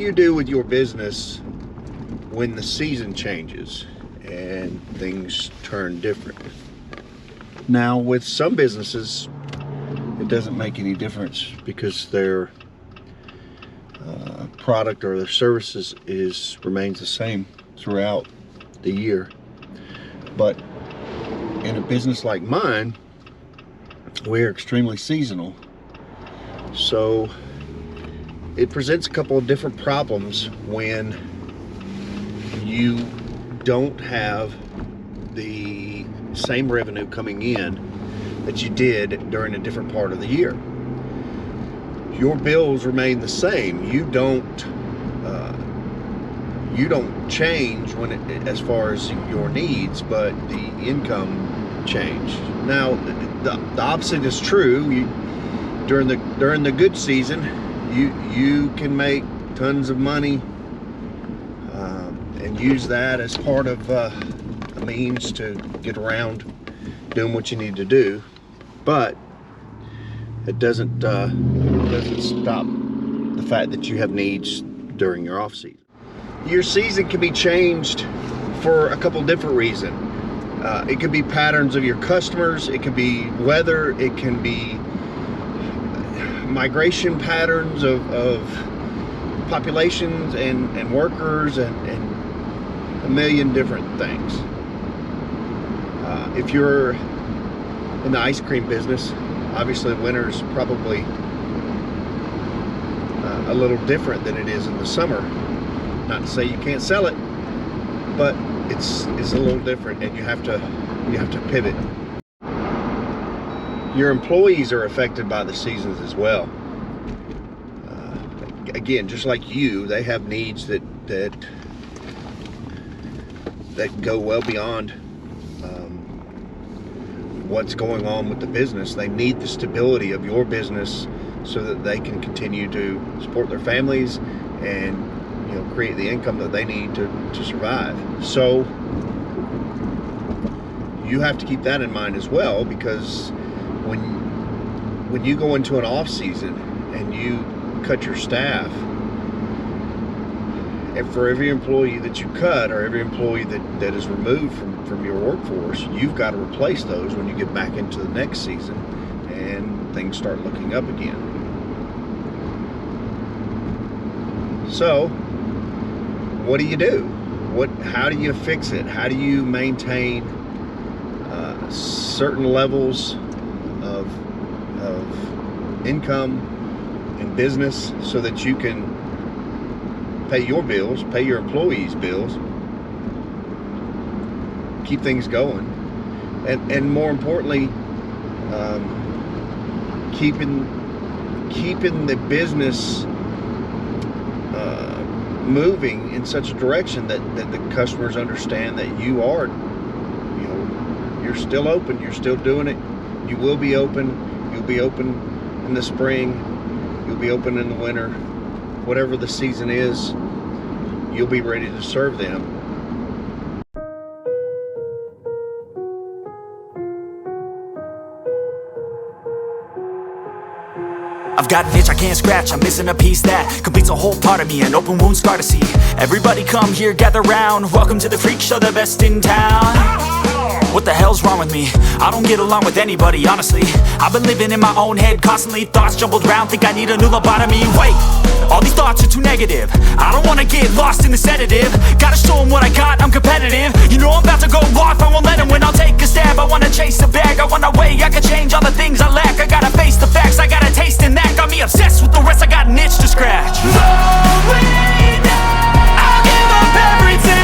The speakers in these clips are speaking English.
do you do with your business when the season changes and things turn different? Now, with some businesses, it doesn't make any difference because their product or their services remains the same throughout the year. But in a business like mine, we're extremely seasonal. So it presents a couple of different problems when you don't have the same revenue coming in that you did during a different part of the year. Your bills remain the same. You don't change as far as your needs, but the income changed. Now, the opposite is true. During the good season, you can make tons of money and use that as part of a means to get around doing what you need to do. But it doesn't stop the fact that you have needs during your off season. Your season can be changed for a couple different reasons. It could be patterns of your customers, it could be weather, it can be migration patterns of populations and workers and a million different things. If you're in the ice cream business, obviously winter's probably a little different than it is in the summer. Not to say you can't sell it, but it's a little different, and you have to pivot. Your employees are affected by the seasons as well. Again, just like you, they have needs that go well beyond what's going on with the business. They need the stability of your business so that they can continue to support their families and create the income that they need to survive. So you have to keep that in mind as well, because when you go into an off season and you cut your staff, and for every employee that you cut or every employee that is removed from your workforce, you've got to replace those when you get back into the next season and things start looking up again. So what do you do? How do you fix it? How do you maintain certain levels of income in business so that you can pay your bills, pay your employees' bills, keep things going, and more importantly, keeping the business moving in such a direction that the customers understand that you're still open, you're still doing it, you will be open, you'll be open in the spring, you'll be open in the winter, whatever the season is, you'll be ready to serve them. I've got an itch I can't scratch, I'm missing a piece that completes a whole part of me, an open wound scar to see. Everybody come here, gather round, welcome to the freak show, the best in town. What the hell's wrong with me? I don't get along with anybody, honestly. I've been living in my own head constantly, thoughts jumbled round, think I need a new lobotomy. Wait, all these thoughts are too negative, I don't wanna get lost in the sedative. Gotta show them what I got, I'm competitive. You know I'm about to go off, I won't let them win, I'll take a stab. I wanna chase the bag, I wanna weigh, I can change all the things I lack. I gotta face the facts, I got a taste in that. Got me obsessed with the rest, I got an itch to scratch. Slowing down, I'll give up everything.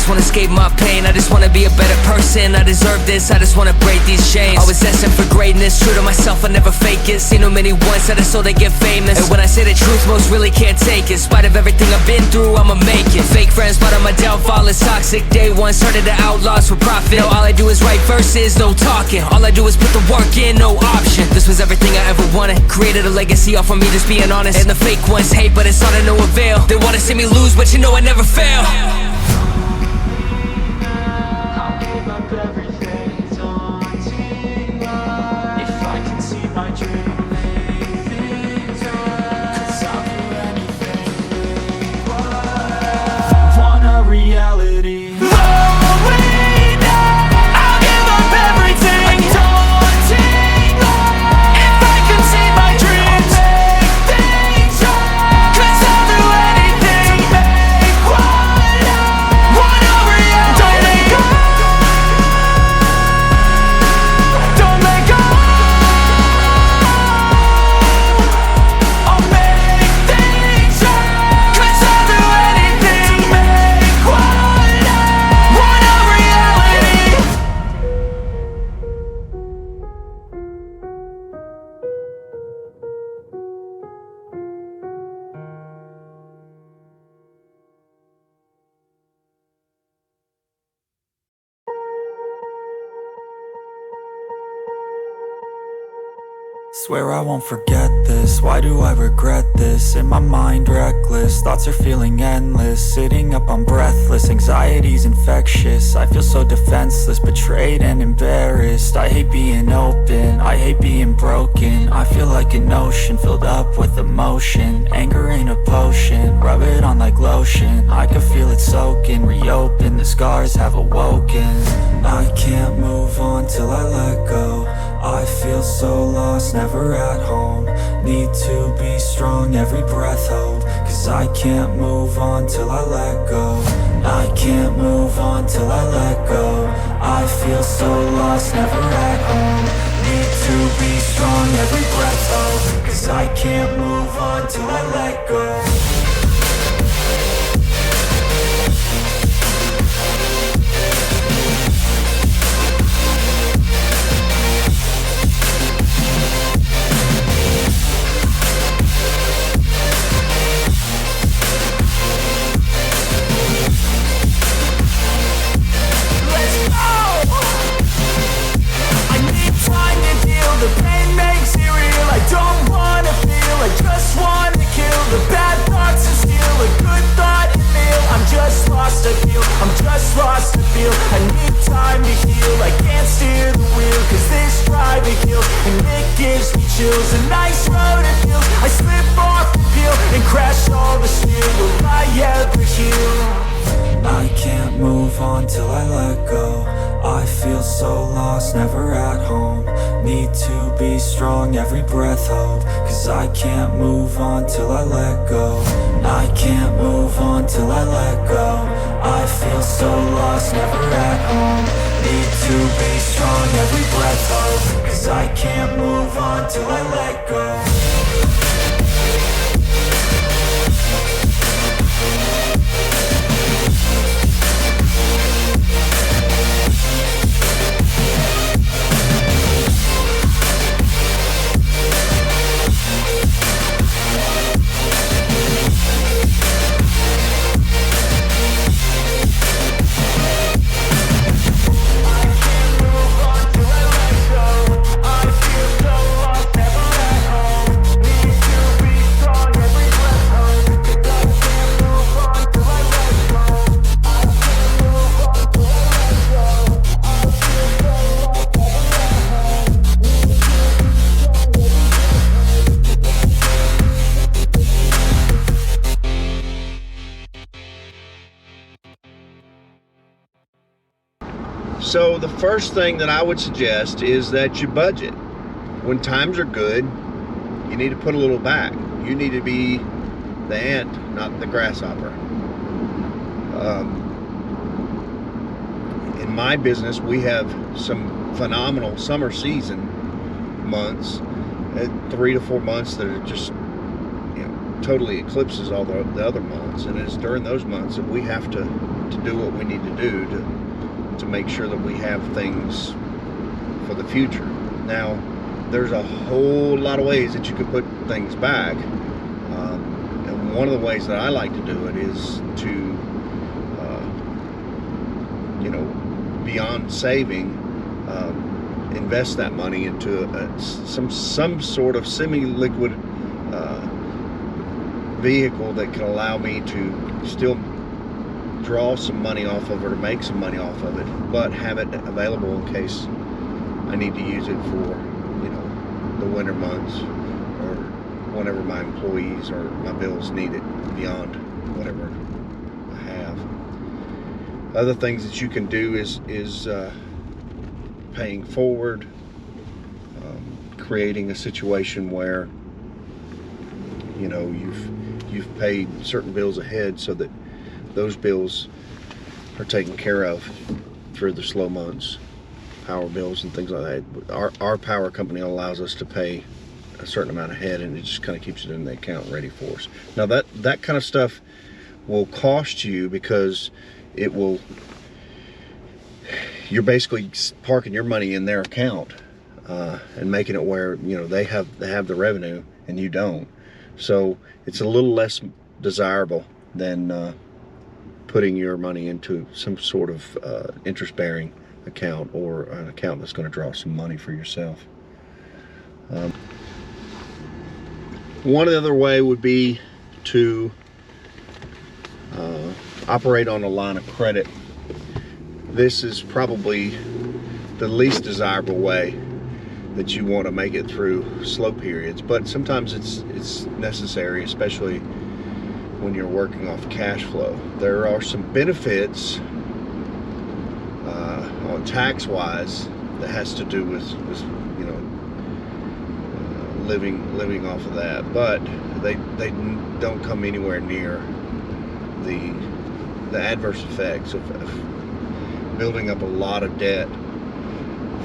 just wanna escape my pain. I just wanna be a better person. I deserve this, I just wanna break these chains. Always destined for greatness, true to myself, I never fake it. Seen too many once that I so they get famous. And when I say the truth, most really can't take it. In spite of everything I've been through, I'ma make it. Fake friends, but on my downfall is toxic. Day one, started the outlaws for profit. Now all I do is write verses, no talking. All I do is put the work in, no option. This was everything I ever wanted. Created a legacy off of me just being honest. And the fake ones hate, but it's all to no avail. They wanna see me lose, but you know I never fail. I'll give up everything, daunting life. If I can see my dream, lay things right. 'Cause I'll do anything, want a reality. Swear I won't forget this, why do I regret this? In my mind reckless, thoughts are feeling endless. Sitting up, I'm breathless, anxiety's infectious. I feel so defenseless, betrayed and embarrassed. I hate being open, I hate being broken. I feel like an ocean filled up with emotion. Anger ain't a potion, rub it on like lotion. I can feel it soaking, reopen, the scars have awoken. I can't move on till I let go. I feel so lost, never at home. Need to be strong, every breath hold. 'Cause I can't move on till I let go. I can't move on till I let go. I feel so lost, never at home. Need to be strong, every breath hold. 'Cause I can't move on till I let go. The pain makes it real. I don't wanna feel, I just wanna kill the bad thoughts and steal a good thought and feel. I'm just lost, I feel, I'm just lost, I feel. I need time to heal, I can't steer the wheel. 'Cause this drive it kills, and it gives me chills. A nice road it feels, I slip off the peel and crash all the steel. Will I ever heal? I can't move on till I let go. I feel so lost, never at home. Need to be strong, every breath hold. 'Cause I can't move on till I let go. I can't move on till I let go. I feel so lost, never at home. Need to be strong, every breath hold. 'Cause I can't move on till I let go. So the first thing that I would suggest is that you budget. When times are good, you need to put a little back. You need to be the ant, not the grasshopper. In my business, we have some phenomenal summer season months, 3 to 4 months that are just, totally eclipses all the other months. And it's during those months that we have to to do what we need to do to make sure that we have things for the future. Now, there's a whole lot of ways that you could put things back. And one of the ways that I like to do it is to, beyond saving, invest that money into some sort of semi-liquid vehicle that can allow me to still draw some money off of it or make some money off of it, but have it available in case I need to use it for, the winter months or whenever my employees or my bills need it beyond whatever I have. Other things that you can do is paying forward, creating a situation where you've paid certain bills ahead so that those bills are taken care of for the slow months, power bills and things like that. Our power company allows us to pay a certain amount ahead, and it just kind of keeps it in the account ready for us. Now that kind of stuff will cost you because you're basically parking your money in their account and making it where they have the revenue and you don't. So it's a little less desirable than putting your money into some sort of interest-bearing account or an account that's going to draw some money for yourself. One other way would be to operate on a line of credit. This is probably the least desirable way that you want to make it through slow periods, but sometimes it's necessary, especially when you're working off cash flow. There are some benefits on tax-wise that has to do with living off of that, but they don't come anywhere near the adverse effects of building up a lot of debt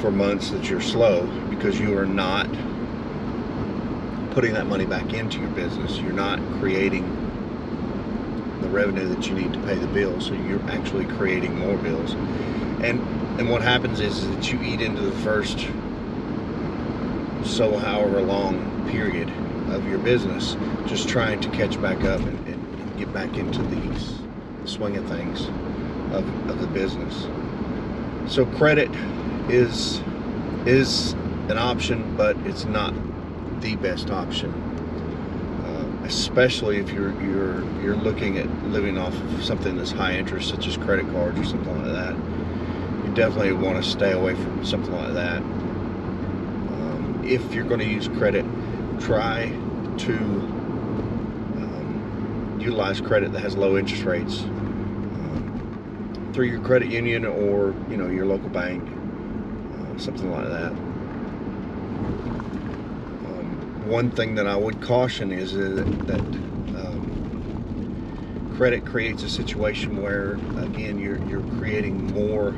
for months that you're slow, because you are not putting that money back into your business. You're not creating the revenue that you need to pay the bills, so you're actually creating more bills. And what happens is that you eat into the first however long period of your business just trying to catch back up and get back into the swing of things of the business. So credit is an option, but it's not the best option, especially if you're looking at living off of something that's high interest, such as credit cards or something like that. You definitely want to stay away from something like that. If you're going to use credit, try to utilize credit that has low interest rates through your credit union or your local bank, something like that. One thing that I would caution is that credit creates a situation where, again, you're creating more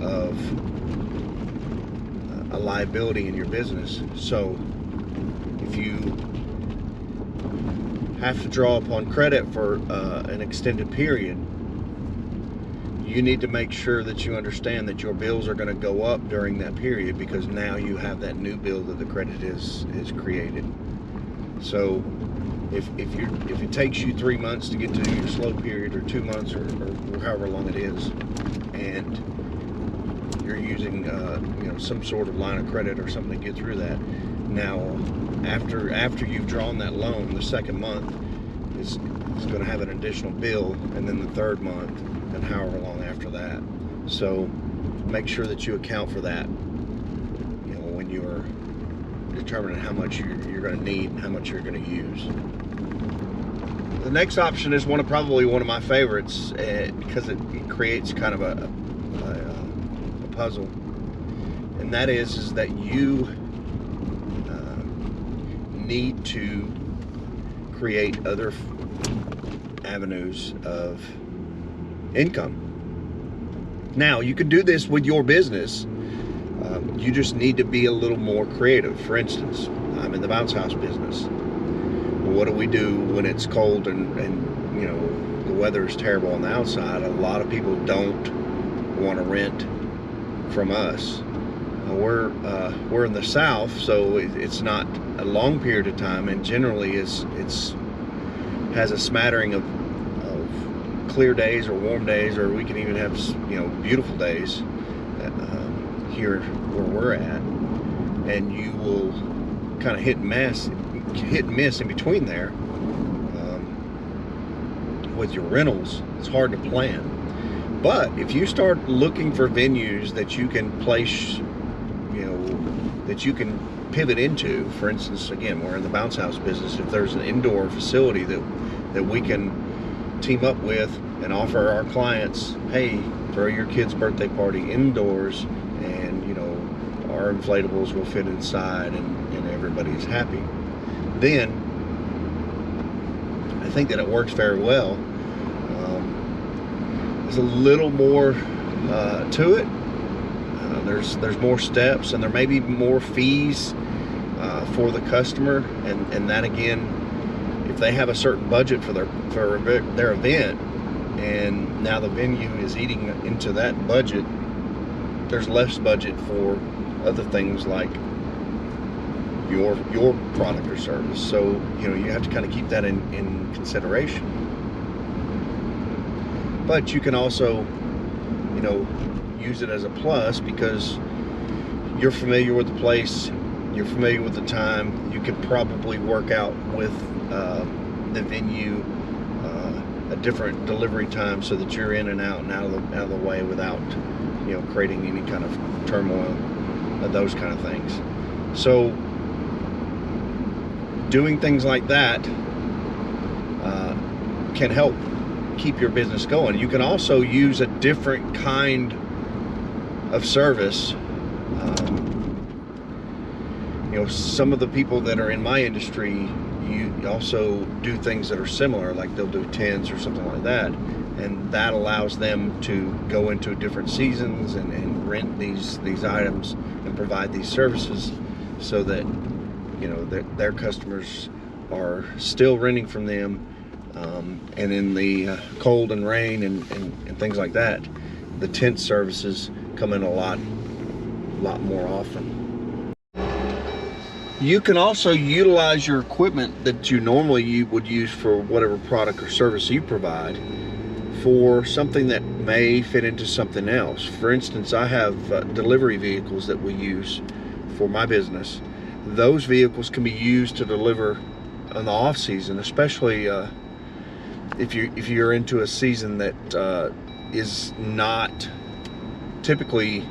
of a liability in your business. So if you have to draw upon credit for an extended period, you need to make sure that you understand that your bills are going to go up during that period, because now you have that new bill that the credit is created. So if it takes you 3 months to get to your slow period, or 2 months, or however long it is, and you're using some sort of line of credit or something to get through that, now after you've drawn that loan, the second month is going to have an additional bill, and then the third month, and however long after that. So make sure that you account for that when you're determining how much you're going to need and how much you're going to use. The next option is probably one of my favorites, because it creates kind of a puzzle, and that is that you need to create other avenues of income. Now, you can do this with your business. You just need to be a little more creative. For instance, I'm in the bounce house business. What do we do when it's cold and the weather is terrible on the outside, a lot of people don't want to rent from us. We're in the South, so it's not a long period of time, and generally it's has a smattering of clear days or warm days, or we can even have, you know, beautiful days here where we're at, and you will kind of hit and miss in between there. With your rentals, it's hard to plan. But if you start looking for venues that you can place, you know, that you can pivot into, for instance, again, we're in the bounce house business. If there's an indoor facility that we can team up with and offer our clients, hey, throw your kid's birthday party indoors, and, you know, our inflatables will fit inside, and everybody's happy, then I think that it works very well. There's a little more to it. There's more steps, and there may be more fees for the customer, and that, again, if they have a certain budget for their event, and now the venue is eating into that budget, there's less budget for other things like your product or service. So, you know, you have to kind of keep that in consideration. But you can also, you know, use it as a plus because you're familiar with the place, you're familiar with the time. You can probably work out with the venue a different delivery time so that you're in and out of the way without, you know, creating any kind of turmoil, those kind of things. So doing things like that can help keep your business going. You can also use a different kind of service. You know, some of the people that are in my industry, you also do things that are similar, like they'll do tents or something like that, and that allows them to go into different seasons and rent these items and provide these services, so that, you know, their customers are still renting from them, and in the cold and rain and things like that, the tent services come in a lot more often. You can also utilize your equipment that you normally would use for whatever product or service you provide for something that may fit into something else. For instance, I have delivery vehicles that we use for my business. Those vehicles can be used to deliver in the off season, especially if you're into a season that is not typically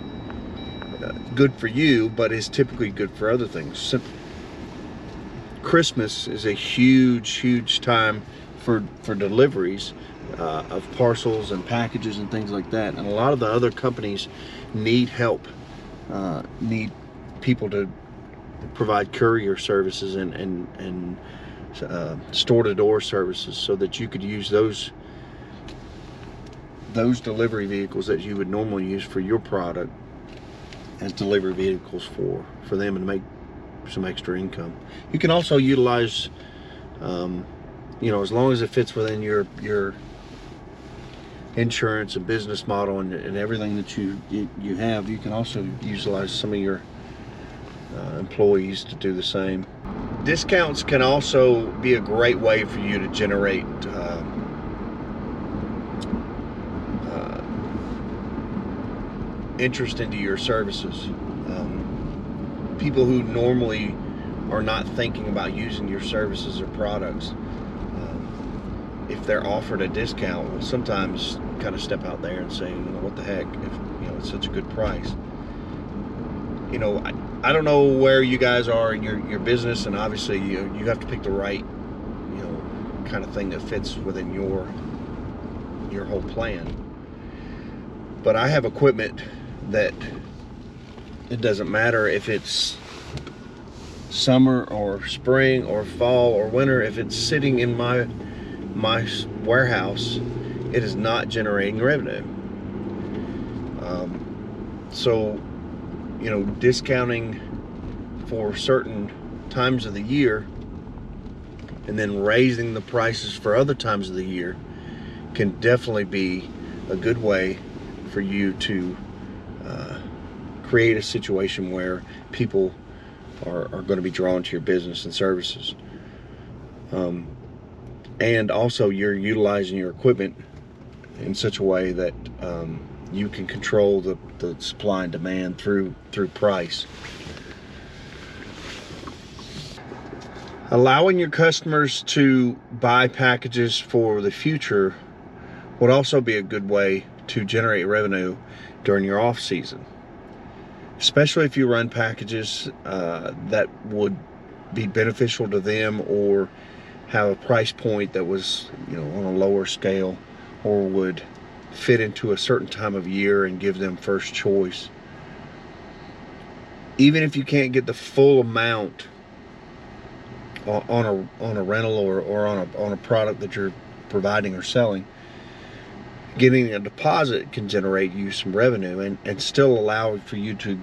good for you, but is typically good for other things. So Christmas is a huge time for deliveries of parcels and packages and things like that, and a lot of the other companies need help, need people to provide courier services and store-to-door services, so that you could use those delivery vehicles that you would normally use for your product as delivery vehicles for them, and make some extra income. You can also utilize, you know, as long as it fits within your insurance and business model and everything that you have, you can also utilize some of your employees to do the same. Discounts can also be a great way for you to generate interest into your services. People who normally are not thinking about using your services or products, if they're offered a discount, will sometimes kind of step out there and say, you know, what the heck, if, you know, it's such a good price. You know, I don't know where you guys are in your business, and obviously you have to pick the right, you know, kind of thing that fits within your whole plan. But I have equipment that it doesn't matter if it's summer or spring or fall or winter, if it's sitting in my warehouse, it is not generating revenue. So, you know, discounting for certain times of the year and then raising the prices for other times of the year can definitely be a good way for you to create a situation where people are going to be drawn to your business and services. And also you're utilizing your equipment in such a way that you can control the supply and demand through price. Allowing your customers to buy packages for the future would also be a good way to generate revenue during your off season, especially if you run packages that would be beneficial to them or have a price point that was, on a lower scale, or would fit into a certain time of year and give them first choice. Even if you can't get the full amount on a rental or on a product that you're providing or selling, getting a deposit can generate you some revenue and still allow for you to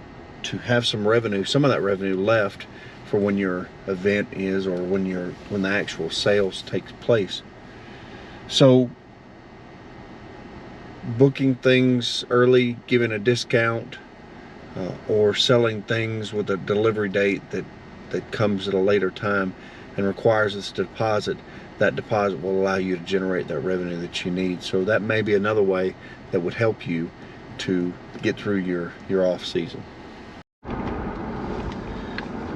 have some revenue, some of that revenue left for when your event is, or when the actual sales takes place. So booking things early, giving a discount, or selling things with a delivery date that comes at a later time and requires this deposit, that deposit will allow you to generate that revenue that you need. So that may be another way that would help you to get through your off season.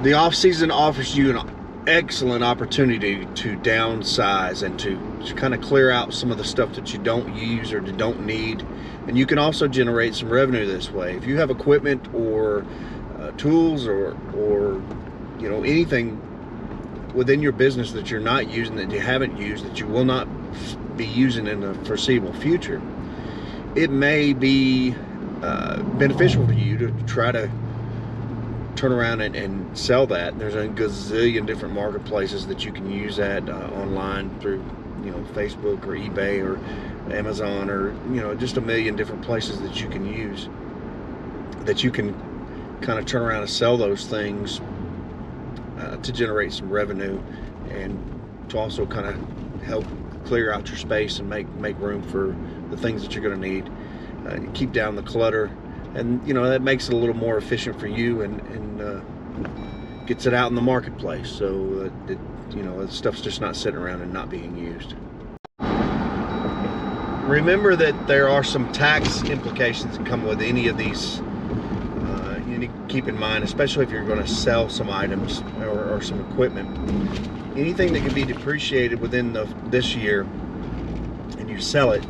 The off season offers you an excellent opportunity to downsize and to kind of clear out some of the stuff that you don't use or don't need, and you can also generate some revenue this way. If you have equipment or tools or anything within your business that you're not using, that you haven't used, that you will not be using in the foreseeable future, it may be beneficial for you to try to turn around and sell that. There's a gazillion different marketplaces that you can use that online through Facebook or eBay or Amazon, or just a million different places that you can use, that you can kind of turn around and sell those things to generate some revenue, and to also kind of help clear out your space and make room for the things that you're going to need. Keep down the clutter, and that makes it a little more efficient for you, and gets it out in the marketplace, so that the stuff's just not sitting around and not being used. Remember that there are some tax implications that come with any of these. You need to keep in mind, especially if you're going to sell some items or some equipment. Anything that can be depreciated within this year and you sell it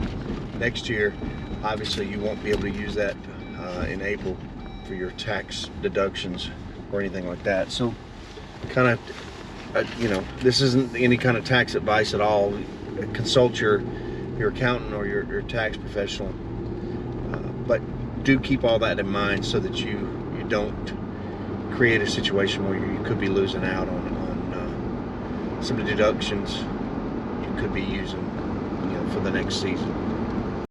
next year, obviously you won't be able to use that in April for your tax deductions or anything like that. So kind of, this isn't any kind of tax advice at all. Consult your accountant or your tax professional, but do keep all that in mind so that you don't create a situation where you could be losing out on some of the deductions you could be using for the next season.